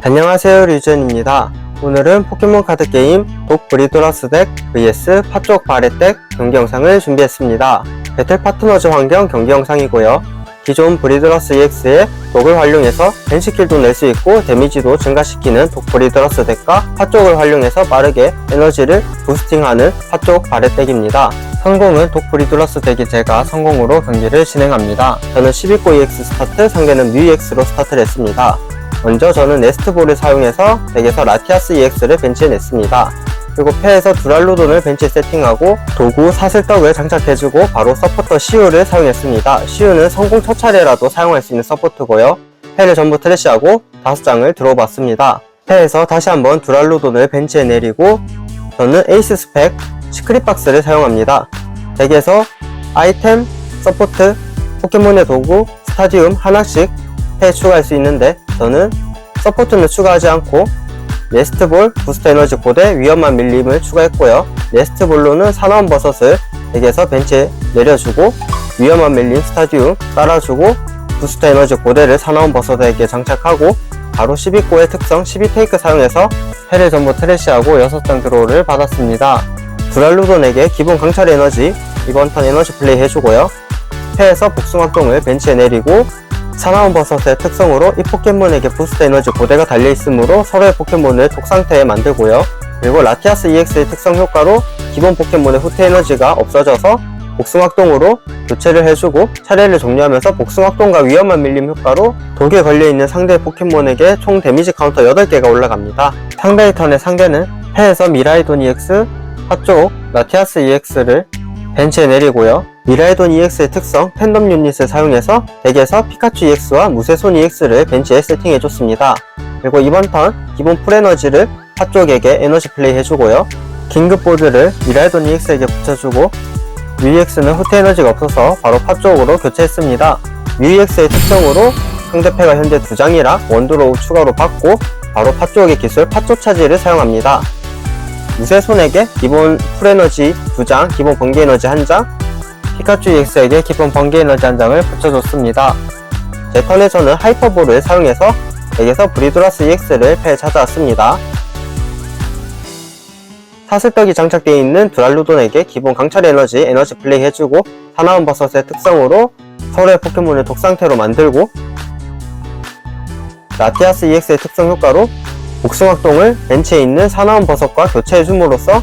안녕하세요, 류준입니다. 오늘은 포켓몬 카드 게임 독 브리드러스 덱 vs 팥쪽 바레 덱 경기 영상을 준비했습니다. 배틀 파트너즈 환경 경기 영상이고요. 기존 브리드러스 EX의 독을 활용해서 벤치킬도 낼 수 있고 데미지도 증가시키는 독 브리드러스 덱과 팥쪽을 활용해서 빠르게 에너지를 부스팅하는 팥쪽 바레 덱입니다. 성공은 독 브리드러스 덱이 제가 성공으로 경기를 진행합니다. 저는 12코 EX 스타트, 상대는 뮤 EX로 스타트를 했습니다. 먼저 저는 네스트볼을 사용해서 덱에서 라티아스 EX를 벤치에 냈습니다. 그리고 패에서 두랄로돈을 벤치에 세팅하고 도구 사슬떡을 장착해주고 바로 서포터 시우를 사용했습니다. 시우는 성공 첫 차례라도 사용할 수 있는 서포트고요. 패를 전부 트래시하고 5장을 들어봤습니다. 패에서 다시 한번 두랄로돈을 벤치에 내리고 저는 에이스 스펙 시크릿박스를 사용합니다. 덱에서 아이템, 서포트, 포켓몬의 도구, 스타디움 하나씩 패에 추가할 수 있는데 저는 서포트는 추가하지 않고 네스트볼, 부스트 에너지 고대, 위험한 밀림을 추가했고요. 네스트볼로는 사나운 버섯을 덱에서 벤치에 내려주고 위험한 밀림 스타디움 깔아주고 부스트 에너지 고대를 사나운 버섯에게 장착하고 바로 12코의 특성 12테이크 사용해서 패를 전부 트래시하고 6장 드로우를 받았습니다. 두랄로돈에게 기본 강철 에너지 이번 턴 에너지 플레이 해주고요. 패에서 복숭아똥을 벤치에 내리고 사나운 버섯의 특성으로 이 포켓몬에게 부스트 에너지 고대가 달려있으므로 서로의 포켓몬을 독상태에 만들고요. 그리고 라티아스 EX의 특성 효과로 기본 포켓몬의 후퇴 에너지가 없어져서 복숭아똥으로 교체를 해주고 차례를 종료하면서 복숭아똥과 위험한 밀림 효과로 독에 걸려있는 상대 포켓몬에게 총 데미지 카운터 8개가 올라갑니다. 상대의 턴에 상대는 패에서 미라이돈 EX, 팥쪽 라티아스 EX를 벤치에 내리고요. 미라이돈 EX의 특성 팬덤 유닛을 사용해서 덱에서 피카츄 EX와 무쇠손 EX를 벤치에 세팅해줬습니다. 그리고 이번 턴 기본 풀에너지를 팥쪽에게 에너지 플레이 해주고요. 긴급보드를 미라이돈 EX에게 붙여주고 뮤 EX는 후퇴 에너지가 없어서 바로 팥쪽으로 교체했습니다. 뮤 EX의 특성으로 상대패가 현재 2장이라 원드로우 추가로 받고 바로 팥쪽의 기술 팥쪽 차지를 사용합니다. 무쇠손에게 기본 풀에너지 2장, 기본 번개에너지 1장, 피카츄 EX에게 기본 번개에너지 1장을 붙여줬습니다. 제 턴에서는 하이퍼볼을 사용해서 덱에서 브리드러스 EX를 패에 찾아왔습니다. 사슬떡이 장착되어 있는 두랄로돈에게 기본 강철 에너지 플레이 해주고 사나운 버섯의 특성으로 서로의 포켓몬을 독상태로 만들고 라티아스 EX의 특성 효과로 복숭아똥을 벤치에 있는 사나운 버섯과 교체해줌으로써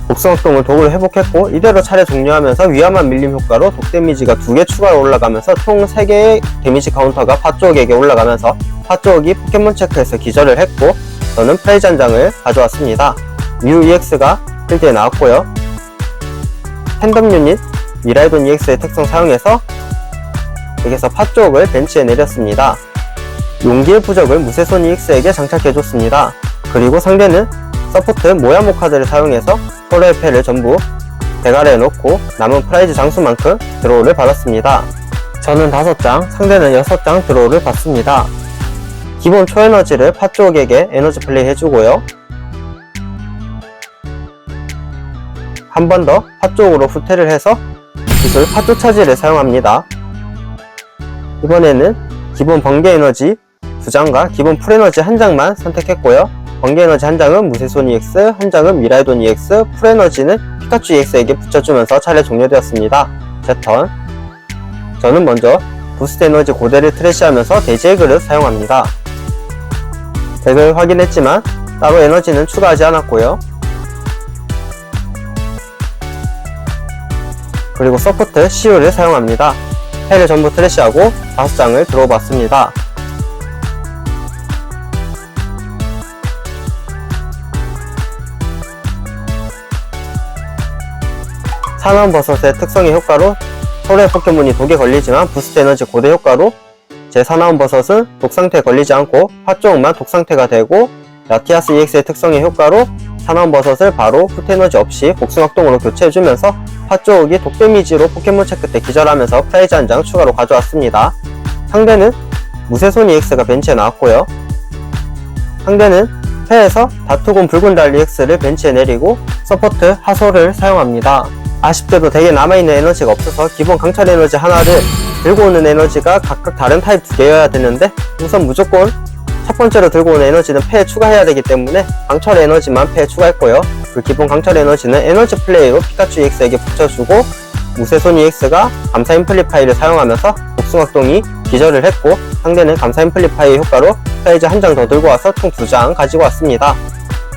복숭아똥을 독을 회복했고 이대로 차례 종료하면서 위험한 밀림 효과로 독 데미지가 2개 추가로 올라가면서 총 3개의 데미지 카운터가 팥쪽에게 올라가면서 팥쪽이 포켓몬 체크에서 기절을 했고 저는 프레이즈 한 장을 가져왔습니다. 뮤 EX가 필드에 나왔고요. 팬덤 유닛 미라이돈 EX의 특성 사용해서 여기서 팥쪽을 벤치에 내렸습니다. 용기의 부적을 무쇠손 EX에게 장착해줬습니다. 그리고 상대는 서포트 모야모 카드를 사용해서 서로의 패를 전부 대가리에 넣고 남은 프라이즈 장수만큼 드로우를 받았습니다. 저는 5장, 상대는 6장 드로우를 받습니다. 기본 초에너지를 팥쪽에게 에너지 플레이 해주고요. 한 번 더 팥쪽으로 후퇴를 해서 기술 팥쪽 차지를 사용합니다. 이번에는 기본 번개 에너지 2장과 기본 풀에너지 1장만 선택했고요. 번개에너지 1장은 무쇠손 EX, 1장은 미라이돈 EX, 풀에너지는 피카츄 EX에게 붙여주면서 차례 종료되었습니다. 제 턴. 저는 먼저 부스트 에너지 고대를 트래시하면서 대지의 그릇 사용합니다. 덱을 확인했지만 따로 에너지는 추가하지 않았고요. 그리고 서포트 시우를 사용합니다. 패를 전부 트래시하고 5장을 들어봤습니다. 사나운 버섯의 특성의 효과로 서로의 포켓몬이 독에 걸리지만 부스트 에너지 고대 효과로 제 사나운 버섯은 독상태에 걸리지 않고 팥쪽만 독상태가 되고 라티아스 EX의 특성의 효과로 사나운 버섯을 바로 후퇴 에너지 없이 복숭아똥으로 교체해주면서 팥쪽이 독 데미지로 포켓몬 체크 때 기절하면서 프라이즈 한 장 추가로 가져왔습니다. 상대는 무쇠손 EX가 벤치에 나왔고요. 상대는 패에서 다투곤 붉은 달 EX를 벤치에 내리고 서포트 하소를 사용합니다. 아쉽게도 덱에 남아있는 에너지가 없어서 기본 강철 에너지 하나를 들고 오는 에너지가 각각 다른 타입 2개여야 되는데 우선 무조건 첫 번째로 들고 오는 에너지는 폐에 추가해야 되기 때문에 강철 에너지만 폐에 추가했고요. 그 기본 강철 에너지는 에너지 플레이로 피카츄 EX에게 붙여주고, 무쇠손 EX가 감사 앰플리파이를 사용하면서 복숭악동이 기절을 했고, 상대는 감사 앰플리파이 효과로 프라이즈 한 장 더 들고 와서 총 2장 가지고 왔습니다.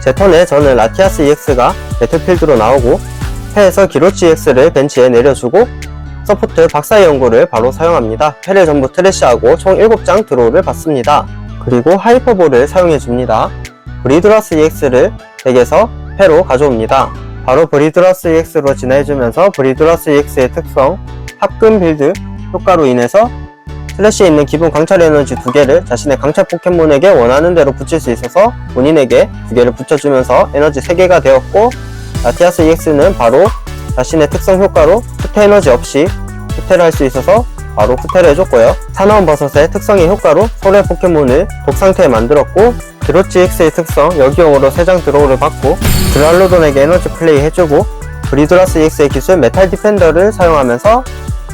제 턴에 저는 라티아스 EX가 배틀필드로 나오고, 패에서 기로치 EX를 벤치에 내려주고 서포트 박사의 연구를 바로 사용합니다. 패를 전부 트래시하고 총 7장 드로우를 받습니다. 그리고 하이퍼볼을 사용해줍니다. 브리드라스 EX를 덱에서 패로 가져옵니다. 바로 브리드라스 EX로 진화해주면서 브리드라스 EX의 특성 합금 빌드 효과로 인해서 슬래시에 있는 기본 강철 에너지 2개를 자신의 강철 포켓몬에게 원하는 대로 붙일 수 있어서 본인에게 2개를 붙여주면서 에너지 3개가 되었고, 라티아스 EX는 바로 자신의 특성 효과로 후퇴 에너지 없이 후퇴를 할 수 있어서 바로 후퇴를 해줬고요. 사나운 버섯의 특성의 효과로 서로의 포켓몬을 독상태에 만들었고, 기로치 EX의 특성 여기용으로 3장 드로우를 받고 드랄로돈에게 에너지 플레이 해주고, 브리드라스 EX의 기술 메탈 디펜더를 사용하면서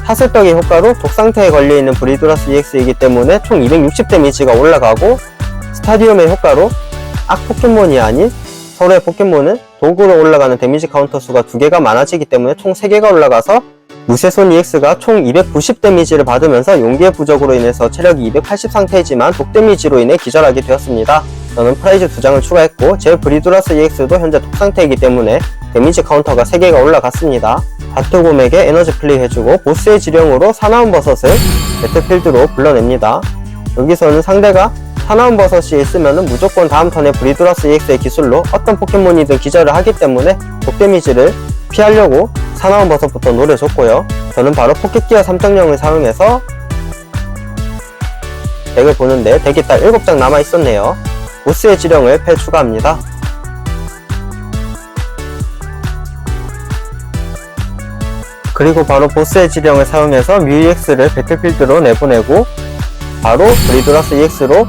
사슬떡의 효과로 독상태에 걸려있는 브리드라스 EX이기 때문에 총 260 데미지가 올라가고, 스타디움의 효과로 악 포켓몬이 아닌 서로의 포켓몬은 도구로 올라가는 데미지 카운터 수가 2개가 많아지기 때문에 총 3개가 올라가서 무쇠손 EX가 총 290 데미지를 받으면서 용기의 부족으로 인해서 체력이 280 상태이지만 독 데미지로 인해 기절하게 되었습니다. 저는 프라이즈 2장을 추가했고, 제 브리드라스 EX도 현재 독 상태이기 때문에 데미지 카운터가 3개가 올라갔습니다. 바트곰에게 에너지 플레이 해주고 보스의 지령으로 사나운 버섯을 배틀필드로 불러냅니다. 여기서는 상대가 사나운 버섯이 있으면 무조건 다음 턴에 브리드라스 EX의 기술로 어떤 포켓몬이든 기절을 하기 때문에 독 데미지를 피하려고 사나운 버섯부터 노려줬고요. 저는 바로 포켓기어 3.0을 사용해서 덱을 보는데 덱이 딱 7장 남아있었네요. 보스의 지령을 패 추가합니다. 그리고 바로 보스의 지령을 사용해서 뮤 EX를 배틀필드로 내보내고, 바로 브리드라스 EX로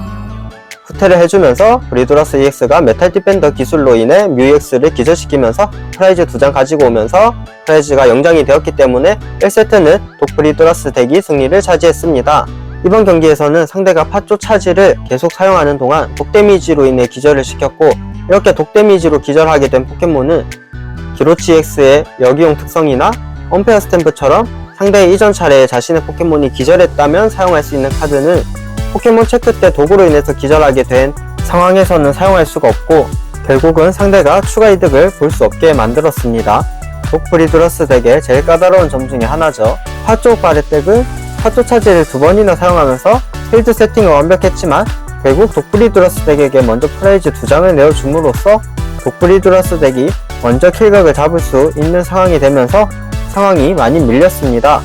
후퇴를 해주면서 브리드라스 EX가 메탈 디펜더 기술로 인해 뮤 EX를 기절시키면서 프라이즈 2장 가지고 오면서 프라이즈가 0장이 되었기 때문에 1세트는 독브리드라스 덱이 승리를 차지했습니다. 이번 경기에서는 상대가 팥조 차지를 계속 사용하는 동안 독 데미지로 인해 기절을 시켰고, 이렇게 독 데미지로 기절하게 된 포켓몬은 기로치 EX의 여기용 특성이나 언페어 스탬프처럼 상대의 이전 차례에 자신의 포켓몬이 기절했다면 사용할 수 있는 카드는 포켓몬 체크 때 도구로 인해서 기절하게 된 상황에서는 사용할 수가 없고, 결국은 상대가 추가 이득을 볼 수 없게 만들었습니다. 독브리드라스 덱의 제일 까다로운 점 중에 하나죠. 팥조 바렛 덱을 팥조 차지를 2번이나 사용하면서 필드 세팅은 완벽했지만 결국 독브리드라스 덱에게 먼저 프라이즈 2장을 내어줌으로써 독브리드라스 덱이 먼저 킬각을 잡을 수 있는 상황이 되면서 상황이 많이 밀렸습니다.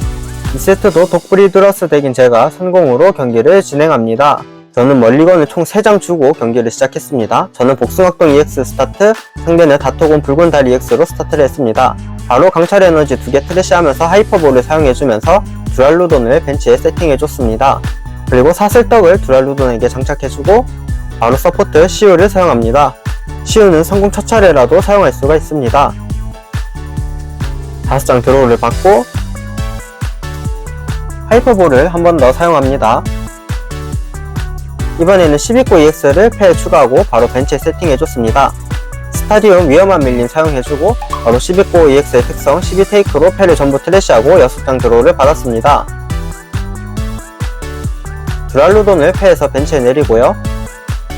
2세트도 독브리드라스 덱인 제가 성공으로 경기를 진행합니다. 저는 멀리건을 총 3장 주고 경기를 시작했습니다. 저는 복숭악동 EX 스타트, 상대는 다토곤 붉은 달 EX로 스타트를 했습니다. 바로 강철 에너지 2개 트래시하면서 하이퍼볼을 사용해주면서 듀랄루돈을 벤치에 세팅해줬습니다. 그리고 사슬떡을 듀랄루돈에게 장착해주고 바로 서포트 시우를 사용합니다. 시우는 성공 첫 차례라도 사용할 수가 있습니다. 5장 드로우를 받고 하이퍼볼을 한 번 더 사용합니다. 이번에는 12코 EX를 패에 추가하고 바로 벤치에 세팅해줬습니다. 스타디움 위험한 밀림 사용해주고 바로 12코 EX의 특성 12테이크로 패를 전부 트래시하고 6장 드로우를 받았습니다. 듀랄루돈을 패에서 벤치에 내리고요.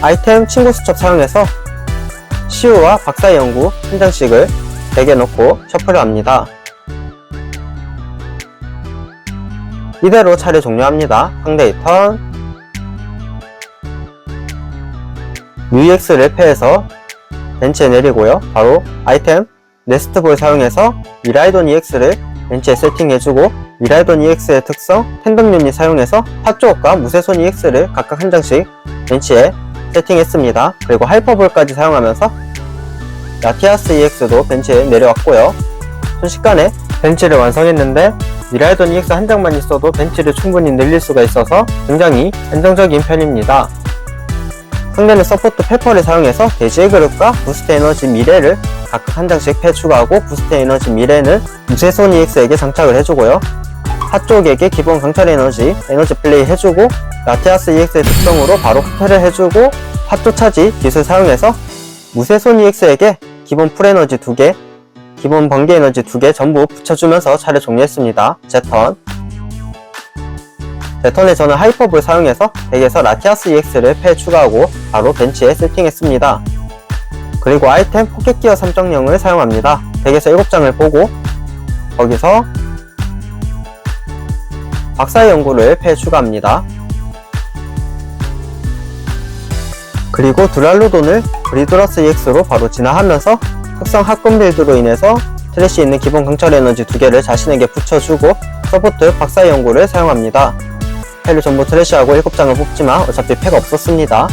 아이템 친구 수첩 사용해서 시우와 박사의 연구 한 장씩을 덱에 넣고 셔플을 합니다. 이대로 차례 종료합니다. 상대의 턴. EX를 패해서 벤치에 내리고요. 바로 아이템 네스트볼 사용해서 미라이돈 EX를 벤치에 세팅해주고 미라이돈 EX의 특성 텐덤 유닛 사용해서 팥조옥과 무쇠손 EX를 각각 한 장씩 벤치에 세팅했습니다. 그리고 하이퍼볼까지 사용하면서 라티아스 EX도 벤치에 내려왔고요. 순식간에 벤치를 완성했는데 미라이돈 EX 한 장만 있어도 벤치를 충분히 늘릴 수가 있어서 굉장히 안정적인 편입니다. 상대는 서포트 페퍼를 사용해서 돼지의 그릇과 부스트 에너지 미래를 각각 한 장씩 패 추가하고 부스트 에너지 미래는 무쇠손 EX에게 장착을 해주고요. 핫쪽에게 기본 강철 에너지 플레이 해주고 라티아스 EX의 특성으로 바로 후퇴를 해주고 팟조 차지 기술 사용해서 무쇠손 EX에게 기본 풀에너지 2개, 기본 번개 에너지 2개 전부 붙여주면서 차례 종료했습니다. 제턴에 저는 하이퍼볼 사용해서 덱에서 라티아스 EX를 패 추가하고 바로 벤치에 세팅했습니다. 그리고 아이템 포켓기어 3.0을 사용합니다. 덱에서 7장을 보고 거기서 박사의 연구를 패 추가합니다. 그리고 두랄로돈을 브리도라스 EX로 바로 진화하면서 특성 합금 빌드로 인해서 트래쉬 있는 기본 강철 에너지 2개를 자신에게 붙여주고 서포트 박사의 연구를 사용합니다. 패를 전부 트래쉬하고 7장을 뽑지만 어차피 패가 없었습니다.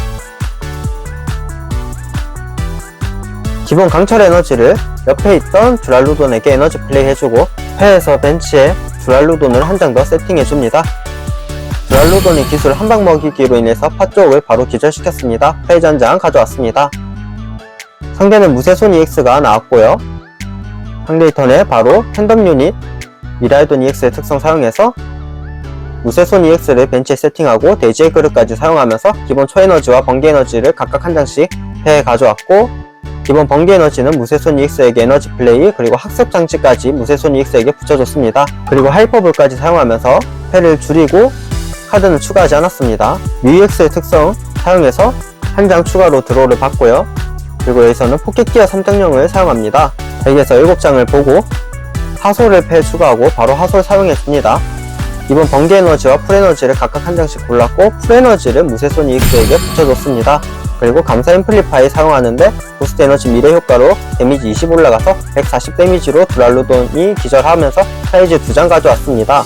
기본 강철 에너지를 옆에 있던 두랄로돈에게 에너지 플레이 해주고 패에서 벤치에 두랄로돈을 한 장 더 세팅해줍니다. 두랄로돈이 기술 한방 먹이기로 인해서 파 쪽을 바로 기절시켰습니다. 페이지 한 장 가져왔습니다. 상대는 무쇠손 EX가 나왔고요. 상대의 턴에 바로 팬덤 유닛 미라이돈 EX의 특성 사용해서 무쇠손 EX를 벤치에 세팅하고 데이지의 그릇까지 사용하면서 기본 초에너지와 번개 에너지를 각각 한 장씩 패에 가져왔고 기본 번개 에너지는 무쇠손 EX에게 에너지 플레이 그리고 학습 장치까지 무쇠손 EX에게 붙여줬습니다. 그리고 하이퍼볼까지 사용하면서 패를 줄이고 카드는 추가하지 않았습니다. UEX의 특성 사용해서 한 장 추가로 드로우를 받고요. 그리고 여기서는 포켓기어 3.0을 사용합니다. 덱에서 7장을 보고 하솔을 패 추가하고 바로 하솔 사용해줍니다. 이번 번개 에너지와 풀에너지를 각각 한 장씩 골랐고 풀에너지를 무쇠손 EX에게 붙여줬습니다. 그리고 감사 앰플리파이 사용하는데 부스트 에너지 미래 효과로 데미지 20 올라가서 140 데미지로 두랄로돈이 기절하면서 사이즈 2장 가져왔습니다.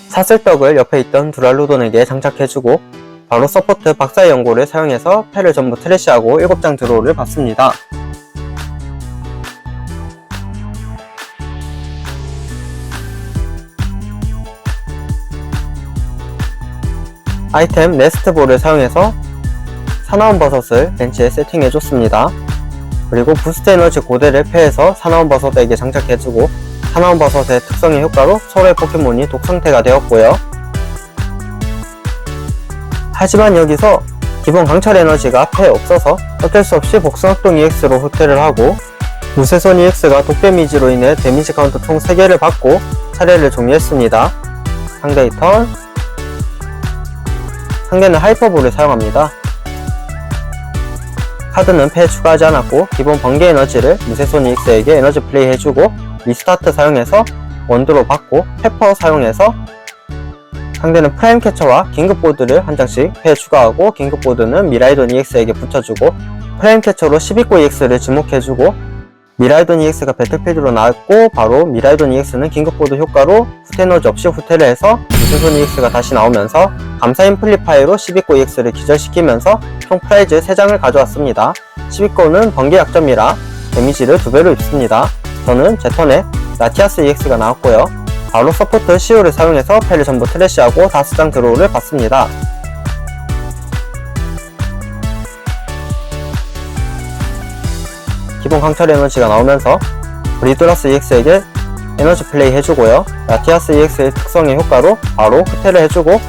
사슬떡을 옆에 있던 두랄로돈에게 장착해주고 바로 서포트 박사의 연고를 사용해서 패를 전부 트래쉬하고 7장 드로우를 받습니다. 아이템 네스트볼을 사용해서 사나운 버섯을 벤치에 세팅해줬습니다. 그리고 부스트 에너지 고대를 패해서 사나운 버섯에게 장착해주고 사나운 버섯의 특성의 효과로 서로의 포켓몬이 독상태가 되었고요. 하지만 여기서 기본 강철 에너지가 패에 없어서 어쩔 수 없이 복숭악동 EX로 후퇴를 하고 무쇠손 EX가 독 데미지로 인해 데미지 카운터 총 3개를 받고 차례를 종료했습니다. 상대의 턴. 상대는 하이퍼볼을 사용합니다. 카드는 패에 추가하지 않았고 기본 번개 에너지를 무쇠손 EX에게 에너지 플레이 해주고 리스타트 사용해서 원드로 받고 페퍼 사용해서 상대는 프라임 캐쳐와 긴급보드를 한 장씩 패에 추가하고 긴급보드는 미라이돈 EX에게 붙여주고 프라임 캐쳐로 12코 EX를 지목해주고 미라이돈 EX가 배틀필드로 나왔고 바로 미라이돈 EX는 긴급보드 효과로 후퇴에너지 없이 후퇴를 해서 무쇠손 EX가 다시 나오면서 감사 앰플리파이로 12코 EX를 기절시키면서 총 프라이즈 3장을 가져왔습니다. 12코는 번개 약점이라 데미지를 2배로 입습니다. 저는 제 턴에 라티아스 EX가 나왔고요. 바로 서포트 시오를 사용해서 패를 전부 트래쉬하고 5장 드로우를 받습니다. 기본 강철 에너지가 나오면서 브리도라스 EX에게 에너지 플레이 해주고요. 라티아스 EX의 특성의 효과로 바로 후퇴를 해주고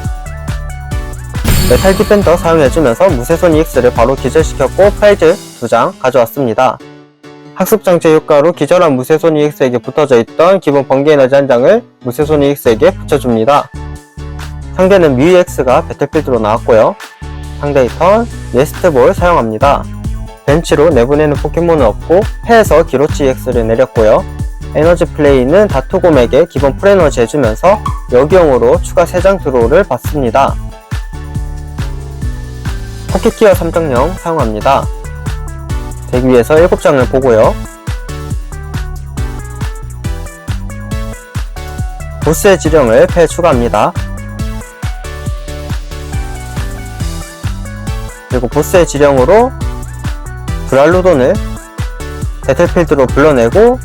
메탈 디펜더 사용해주면서 무쇠손 EX를 바로 기절시켰고 프라이즈 2장 가져왔습니다. 학습장치 효과로 기절한 무쇠손 EX에게 붙어져 있던 기본 번개 에너지 한 장을 무쇠손 EX에게 붙여줍니다. 상대는 뮤 EX가 배틀필드로 나왔고요. 상대의 턴 네스트볼 사용합니다. 벤치로 내보내는 포켓몬은 없고 패에서 기로치 EX를 내렸고요. 에너지 플레이는 다투곰에게 기본 풀에너지 해주면서 여기용으로 추가 3장 드로우를 받습니다. 포켓기어 3.0 사용합니다. 덱 위에서 7장을 보고요. 보스의 지령을 패에 추가합니다. 그리고 보스의 지령으로 두랄로돈을 배틀필드로 불러내고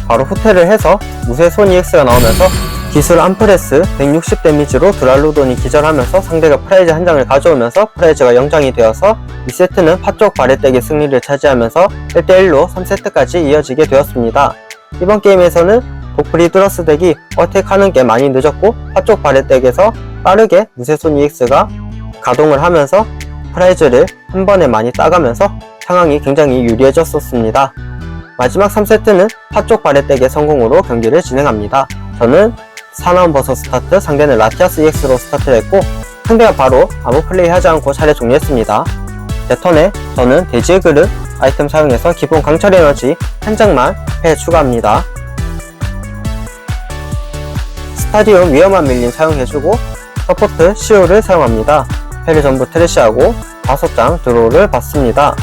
바로 후퇴를 해서 무쇠손 EX가 나오면서 기술 암프레스 160 데미지로 두랄로돈이 기절하면서 상대가 프라이즈 한 장을 가져오면서 프라이즈가 0장이 되어서 2세트는 파쪽 바레덱의 승리를 차지하면서 1대1로 3세트까지 이어지게 되었습니다. 이번 게임에서는 독브리도라스 덱이 어택하는 게 많이 늦었고 파쪽 바레덱에서 빠르게 무쇠손 EX가 가동을 하면서 프라이즈를 한 번에 많이 따가면서 상황이 굉장히 유리해졌었습니다. 마지막 3세트는 파쪽 발에떼기 성공으로 경기를 진행합니다. 저는 사나운버섯 스타트, 상대는 라티아스 EX로 스타트를 했고 상대가 바로 아무 플레이 하지 않고 차례 종료했습니다. 제 턴에 저는 돼지의 그릇 아이템 사용해서 기본 강철 에너지 한 장만 패에 추가합니다. 스타디움 위험한 밀림 사용해주고 서포트 시오를 사용합니다. 패를 전부 트래시하고 5장 드로우를 받습니다.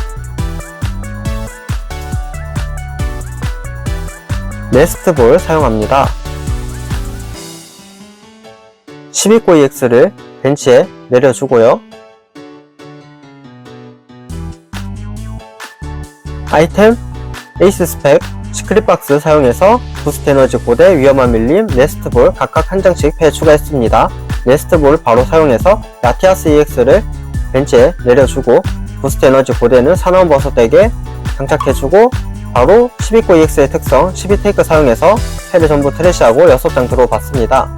네스트볼 사용합니다. 12코 EX를 벤치에 내려주고요. 아이템 에이스 스펙 시크릿 박스 사용해서 부스트 에너지 고대, 위험한 밀림, 네스트볼 각각 한 장씩 패에 추가했습니다. 네스트볼 바로 사용해서 라티아스 EX를 벤치에 내려주고 부스트 에너지 고대는 사나운버섯에게 장착해주고 바로 12코 EX의 특성 12테이크 사용해서 패를 전부 트래시하고 6장 드로우 받습니다.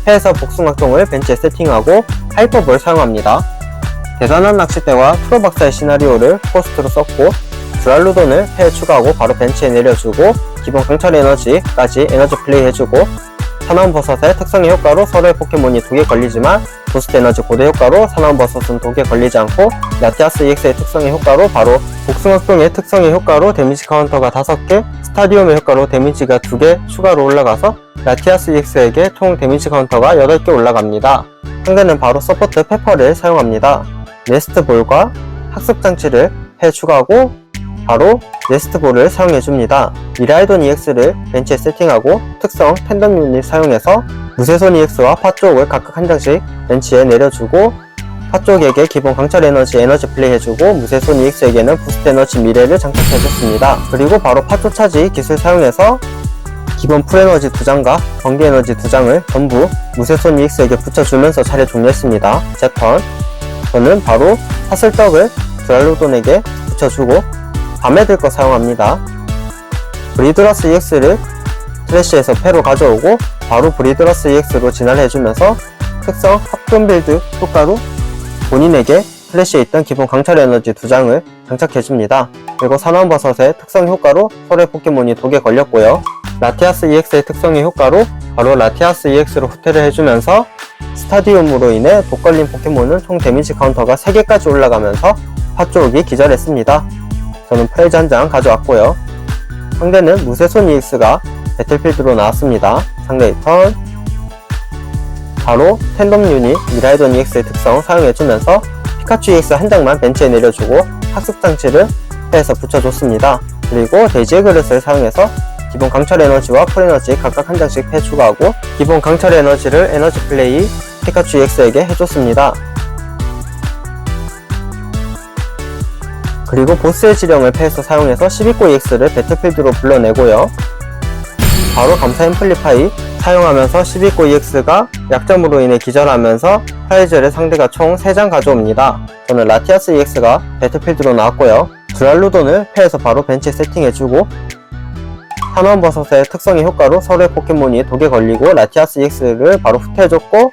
패에서 복숭아종을 벤치에 세팅하고 하이퍼볼 사용합니다. 대단한 낚싯대와 프로박사의 시나리오를 코스트로 썼고 드랄루돈을 패에 추가하고 바로 벤치에 내려주고 기본 강철 에너지까지 에너지 플레이 해주고 사나운버섯의 특성의 효과로 서로의 포켓몬이 2개 걸리지만 부스트 에너지 고대 효과로 사나운버섯은 2개 걸리지 않고 라티아스 EX의 특성의 효과로 바로 복숭아종의 특성의 효과로 데미지 카운터가 5개, 스타디움의 효과로 데미지가 2개 추가로 올라가서 라티아스 EX에게 총 데미지 카운터가 8개 올라갑니다. 상대는 바로 서포트 페퍼를 사용합니다. 네스트볼과 학습장치를 패에 추가하고 바로 네스트볼을 사용해줍니다. 미라이돈 EX를 벤치에 세팅하고 특성 팬덤 유닛 사용해서 무쇠손 EX와 파쪽을 각각 한 장씩 벤치에 내려주고 파쪽에게 기본 강철 에너지 플레이 해주고 무쇠손 EX에게는 부스트 에너지 미래를 장착해줬습니다. 그리고 바로 파쪽 차지 기술 사용해서 기본 풀에너지 2장과 번개 에너지 2장을 전부 무쇠손 EX에게 붙여주면서 차례 종료했습니다. 제 턴. 저는 바로 사슬떡을 드랄루돈에게 붙여주고 밤에 들 거 사용합니다. 브리드러스 EX를 트래쉬에서 패로 가져오고 바로 브리드러스 EX로 진화해주면서 특성 합금 빌드 효과로 본인에게 트래쉬에 있던 기본 강철 에너지 2장을 장착해줍니다. 그리고 사나운버섯의 특성 효과로 서로의 포켓몬이 2개 걸렸고요. 라티아스 EX의 특성의 효과로 바로 라티아스 EX로 후퇴를 해주면서 스타디움으로 인해 독 걸린 포켓몬은 총 데미지 카운터가 3개까지 올라가면서 파쪽이 기절했습니다. 저는 프레이즈 한 장 가져왔고요. 상대는 무쇠손 EX가 배틀필드로 나왔습니다. 상대의 턴. 바로 텐덤 유닛 미라이돈 EX의 특성 사용해주면서 피카츄 EX 한 장만 벤치에 내려주고 학습장치를 패에서 붙여줬습니다. 그리고 돼지의 그릇을 사용해서 기본 강철 에너지와 풀에너지 각각 한 장씩 패 추가하고 기본 강철 에너지를 에너지 플레이 피카츄 EX에게 해줬습니다. 그리고 보스의 지령을 패에서 사용해서 12코 EX를 배틀필드로 불러내고요. 바로 감사 앰플리파이 사용하면서 12코 EX가 약점으로 인해 기절하면서 프라이즈를 상대가 총 3장 가져옵니다. 저는 라티아스 EX가 배틀필드로 나왔고요. 드랄루돈을 패에서 바로 벤치에 세팅해주고 사나운버섯의 특성의 효과로 서로의 포켓몬이 2개 걸리고 라티아스 EX를 바로 후퇴해줬고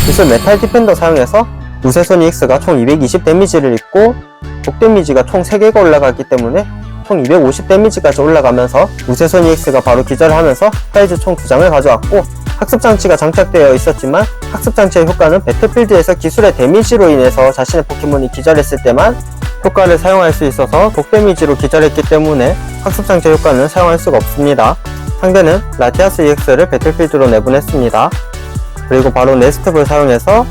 기술 메탈 디펜더 사용해서 무쇠손 EX가 총 220 데미지를 입고 독 데미지가 총 3개가 올라가기 때문에 총 250 데미지까지 올라가면서 무쇠손 EX가 바로 기절하면서 프라이즈 총 2장을 가져왔고 학습장치가 장착되어 있었지만 학습장치의 효과는 배틀필드에서 기술의 데미지로 인해서 자신의 포켓몬이 기절했을 때만 효과를 사용할 수 있어서 독 데미지로 기절했기 때문에 학습장치 효과는 사용할 수가 없습니다. 상대는 라티아스 EX를 배틀필드로 내보냈습니다. 그리고 바로 네스트볼 사용해서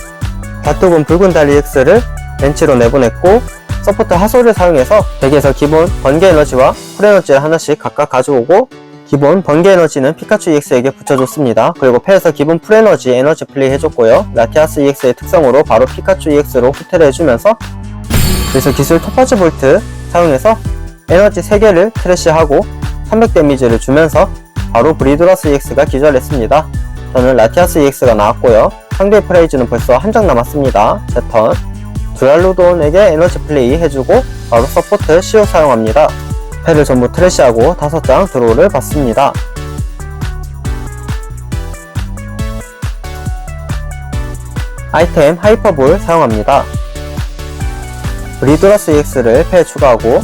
다투군 붉은 달 EX를 벤치로 내보냈고 서포트 하소를 사용해서 덱에서 기본 번개 에너지와 풀 에너지를 하나씩 각각 가져오고 기본 번개 에너지는 피카츄 EX에게 붙여줬습니다. 그리고 패에서 기본 풀 에너지 플레이 해줬고요. 라티아스 EX의 특성으로 바로 피카츄 EX로 후퇴를 해주면서 그래서 기술 토파즈 볼트 사용해서 에너지 3개를 트래쉬하고 300 데미지를 주면서 바로 브리드러스 EX가 기절했습니다. 저는 라티아스 EX가 나왔고요. 상대의 프레이즈는 벌써 한 장 남았습니다. 제 턴. 드랄루돈에게 에너지 플레이 해주고 바로 서포트 시오 사용합니다. 패를 전부 트래쉬하고 5장 드로우를 받습니다. 아이템 하이퍼볼 사용합니다. 브리드러스 EX를 패에 추가하고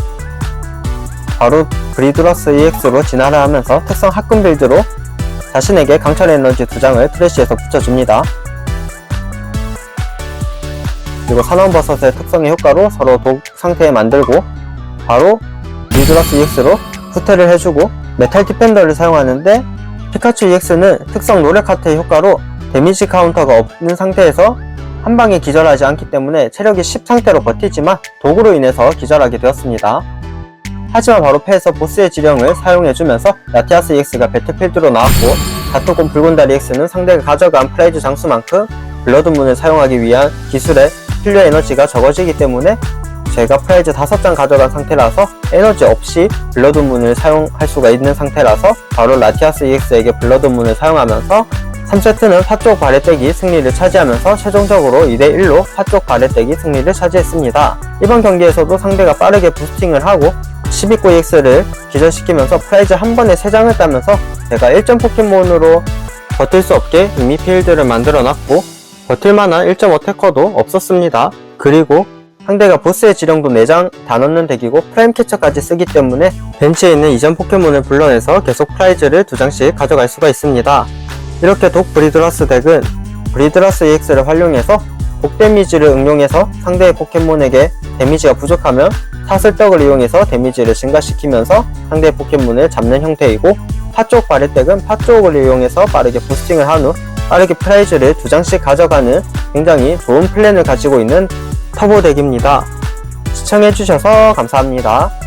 바로 브리드러스 EX로 진화를 하면서 특성 합금 빌드로 자신에게 강철 에너지 2장을 트래쉬에서 붙여줍니다. 그리고 산원버섯의 특성의 효과로 서로 독 상태에 만들고 바로 브리드러스 EX로 후퇴를 해주고 메탈 디펜더를 사용하는데 피카츄 EX는 특성 노력 하트의 효과로 데미지 카운터가 없는 상태에서 한방에 기절하지 않기 때문에 체력이 10 상태로 버티지만 독으로 인해서 기절하게 되었습니다. 하지만 바로 패에서 보스의 지령을 사용해주면서 라티아스 EX가 배틀필드로 나왔고 다토콘 붉은다리 EX는 상대가 가져간 프라이즈 장수만큼 블러드문을 사용하기 위한 기술의 필요 에너지가 적어지기 때문에 제가 프라이즈 5장 가져간 상태라서 에너지 없이 블러드문을 사용할 수가 있는 상태라서 바로 라티아스 EX에게 블러드문을 사용하면서 3세트는 파쪽 발해떼기 승리를 차지하면서 최종적으로 2대1로 파쪽 발해떼기 승리를 차지했습니다. 이번 경기에서도 상대가 빠르게 부스팅을 하고 12코 EX를 기절시키면서 프라이즈 한 번에 3장을 따면서 제가 1점 포켓몬으로 버틸 수 없게 이미 필드를 만들어 놨고 버틸만한 1.5 태커도 없었습니다. 그리고 상대가 보스의 지령도 4장 다 넣는 덱이고 프라임 캐처까지 쓰기 때문에 벤치에 있는 이전 포켓몬을 불러내서 계속 프라이즈를 2장씩 가져갈 수가 있습니다. 이렇게 독 브리드러스 덱은 브리드러스 EX를 활용해서 독 데미지를 응용해서 상대의 포켓몬에게 데미지가 부족하면 사슬떡을 이용해서 데미지를 증가시키면서 상대의 포켓몬을 잡는 형태이고 파쪽 발해덱은 파쪽을 이용해서 빠르게 부스팅을 한 후 빠르게 프라이즈를 2장씩 가져가는 굉장히 좋은 플랜을 가지고 있는 터보 덱입니다. 시청해주셔서 감사합니다.